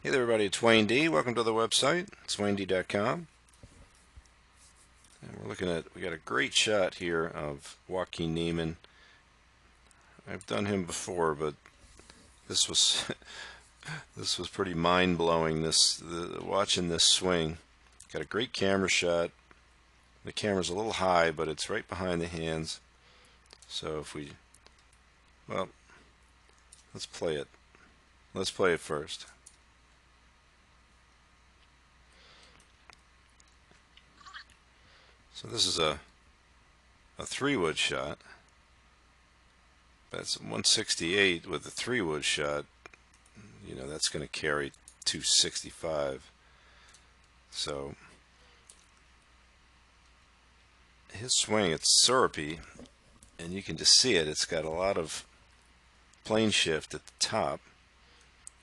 Hey there everybody, it's Wayne D. Welcome to the website. It's WayneD.com. And we got a great shot here of Joaquin Niemann. I've done him before, but this was this was pretty mind-blowing. Watching this swing. Got a great camera shot. The camera's a little high, but it's right behind the hands. So well, let's play it. Let's play it first. So this is a 3-wood shot. That's 168 with a 3-wood shot. You know, that's going to carry 265. So his swing, it's syrupy, and you can just see it. It's got a lot of plane shift at the top,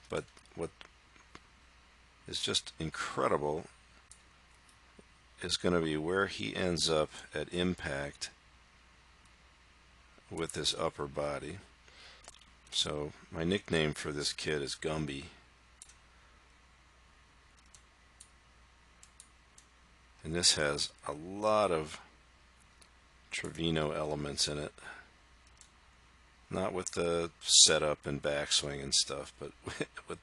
but what is just incredible is going to be where he ends up at impact with this upper body. So my nickname for this kid is Gumby. And this has a lot of Trevino elements in it. Not with the setup and backswing and stuff, but with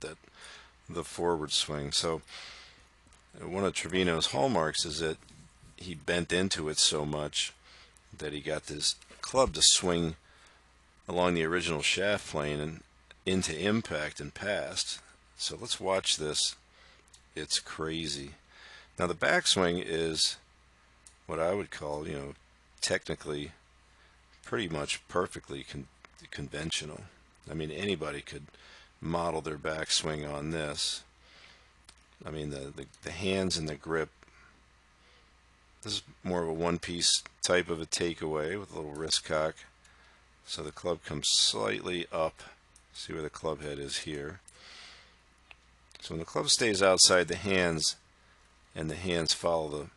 the forward swing. So one of Trevino's hallmarks is that he bent into it so much that he got this club to swing along the original shaft plane and into impact and past. So let's watch this. It's crazy. Now the backswing is what I would call, technically pretty much perfectly conventional. I mean, anybody could model their backswing on this. I mean, the hands and the grip. This is more of a one-piece type of a takeaway with a little wrist cock. So the club comes slightly up. See where the club head is here. So when the club stays outside the hands and the hands follow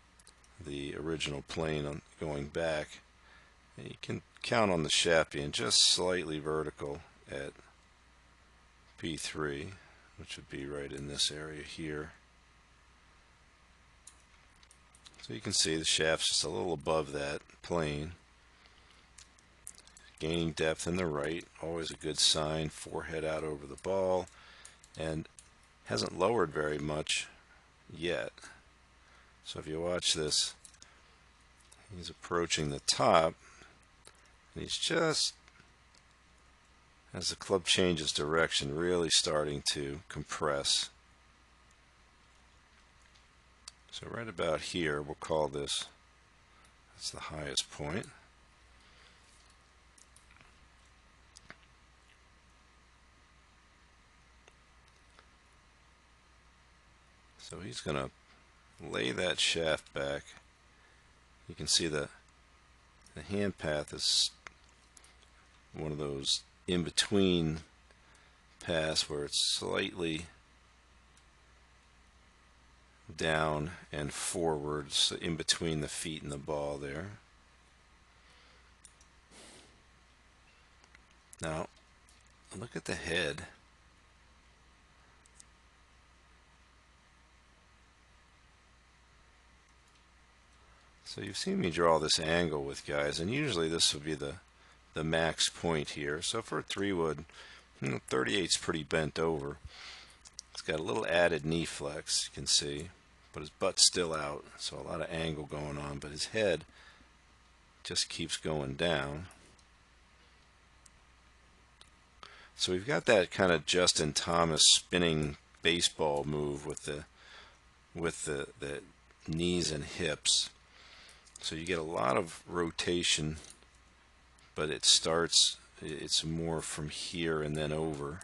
the original plane on going back, and you can count on the shaft being just slightly vertical at P3, which would be right in this area here. So you can see the shaft's just a little above that plane. Gaining depth in the right, always a good sign. Forehead out over the ball, and hasn't lowered very much yet. So if you watch this, he's approaching the top, and he's just, as the club changes direction, really starting to compress. So right about here, we'll call this, that's the highest point. So he's going to lay that shaft back. You can see the hand path is one of those in-between paths where it's slightly down and forward, so in between the feet and the ball there. Now, look at the head. So you've seen me draw this angle with guys, and usually this would be the max point here. So for a 3-wood, 38's pretty bent over. It's got a little added knee flex, you can see, but his butt's still out, so a lot of angle going on, but his head just keeps going down. So we've got that kind of Justin Thomas spinning baseball move with the knees and hips. So you get a lot of rotation, but it's more from here and then over.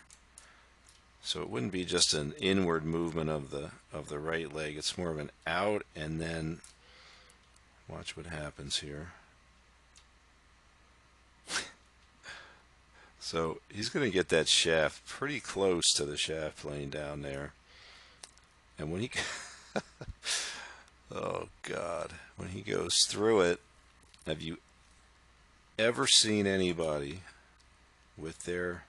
So it wouldn't be just an inward movement of the right leg. It's more of an out, and then watch what happens here. So he's going to get that shaft pretty close to the shaft plane down there. And when he oh God, when he goes through it, have you ever seen anybody with their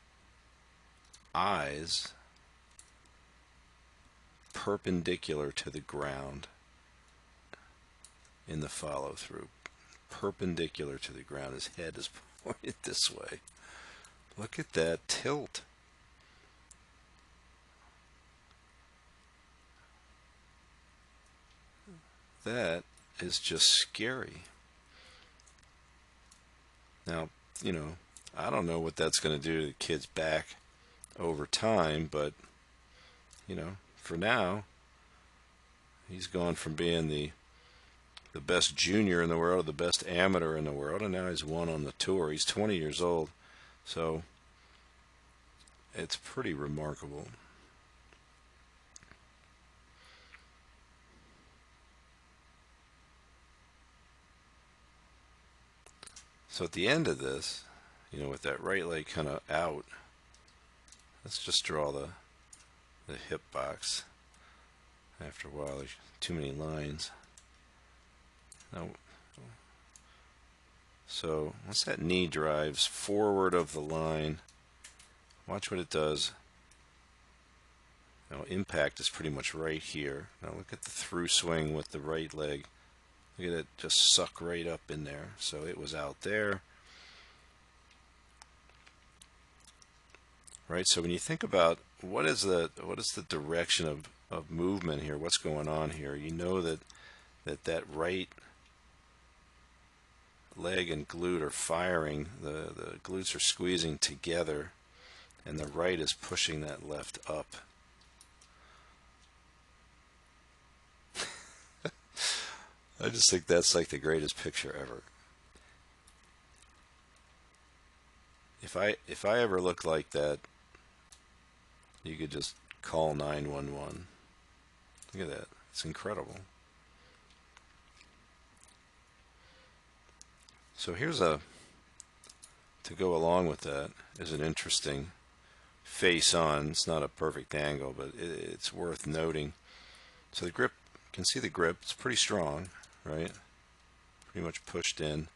eyes perpendicular to the ground in the follow through. Perpendicular to the ground. His head is pointed this way. Look at that tilt. That is just scary. Now, I don't know what that's going to do to the kid's back over time, but, for now, he's gone from being the best junior in the world, the best amateur in the world, and now he's won on the tour. He's 20 years old, so it's pretty remarkable. So at the end of this, with that right leg kind of out, let's just draw the hip box. After a while, there's too many lines. Now, so once that knee drives forward of the line, watch what it does. Now, impact is pretty much right here. Now look at the through swing with the right leg. Look at it just suck right up in there. So it was out there. Right, so when you think about what is the direction of movement here, what's going on here, you know that right leg and glute are firing, the glutes are squeezing together, and the right is pushing that left up. I just think that's like the greatest picture ever. If I ever looked like that, you could just call 911. Look at that. It's incredible. So here's to go along with that is an interesting face on. It's not a perfect angle, but it's worth noting. So the grip, you can see the grip, it's pretty strong, right? Pretty much pushed in.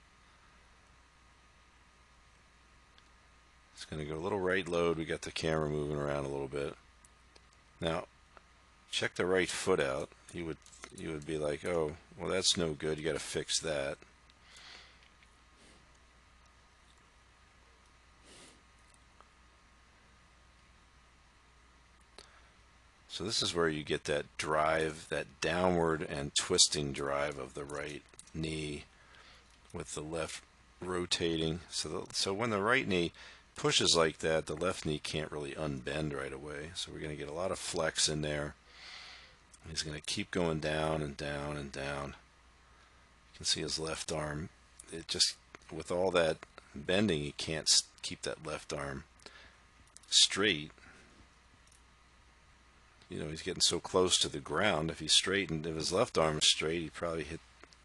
It's going to go a little right load. We got the camera moving around a little bit. Now, check the right foot out. You would be like, oh, well, that's no good. You got to fix that. So this is where you get that drive, that downward and twisting drive of the right knee with the left rotating. So when the right knee pushes like that, the left knee can't really unbend right away. So we're going to get a lot of flex in there. He's going to keep going down and down and down. You can see his left arm. It just, with all that bending, he can't keep that left arm straight. He's getting so close to the ground. If he's straightened, if his left arm is straight, he'd probably hit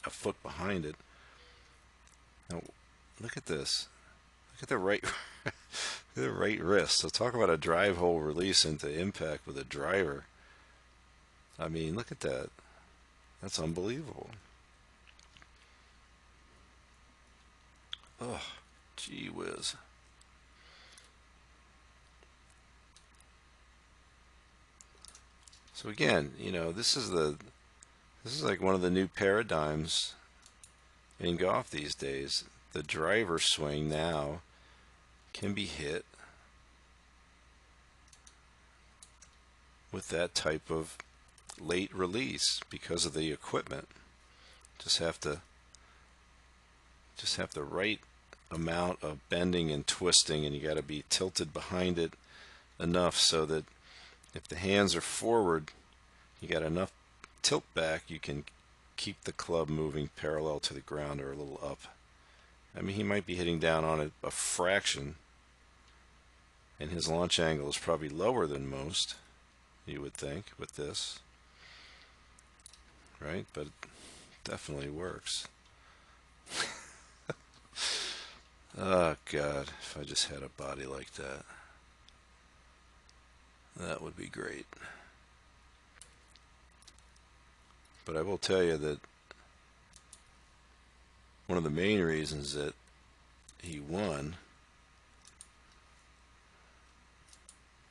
a foot behind it. Now, look at this. Look at the right, the right wrist. So talk about a drive hole release into impact with a driver. I mean, look at that. That's unbelievable. Oh, gee whiz. So again, this is like one of the new paradigms in golf these days. The driver swing now can be hit with that type of late release because of the equipment. Just have the right amount of bending and twisting, and you got to be tilted behind it enough so that if the hands are forward, you got enough tilt back, you can keep the club moving parallel to the ground or a little up. I mean, he might be hitting down on it a fraction, and his launch angle is probably lower than most, you would think, with this. Right? But it definitely works. Oh, God, if I just had a body like that. That would be great. But I will tell you that one of the main reasons that he won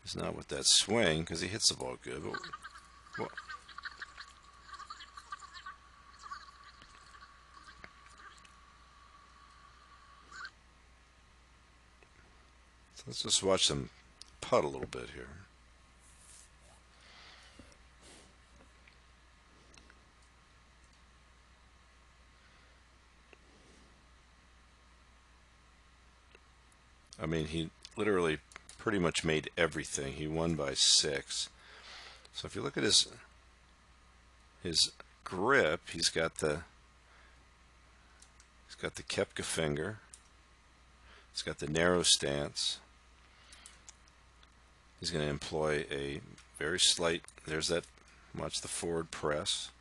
is not with that swing, because he hits the ball good, but Well, so let's just watch them putt a little bit here. I mean, he literally pretty much made everything. He won by 6. So if you look at his grip, he's got the Kepka finger. He's got the narrow stance. He's going to employ a very slight, there's that, watch the forward press.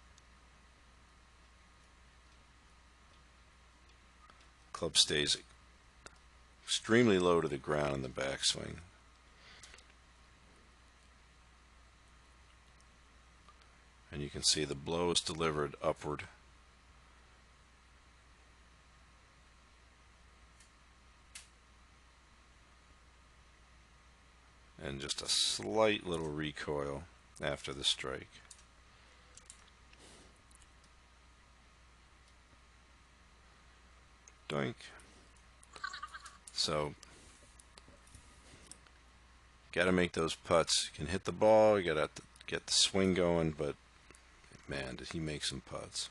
Club stays extremely low to the ground in the backswing. And you can see the blow is delivered upward. And just a slight little recoil after the strike. Doink. So, got to make those putts. You can hit the ball, you got to get the swing going, but man, did he make some putts.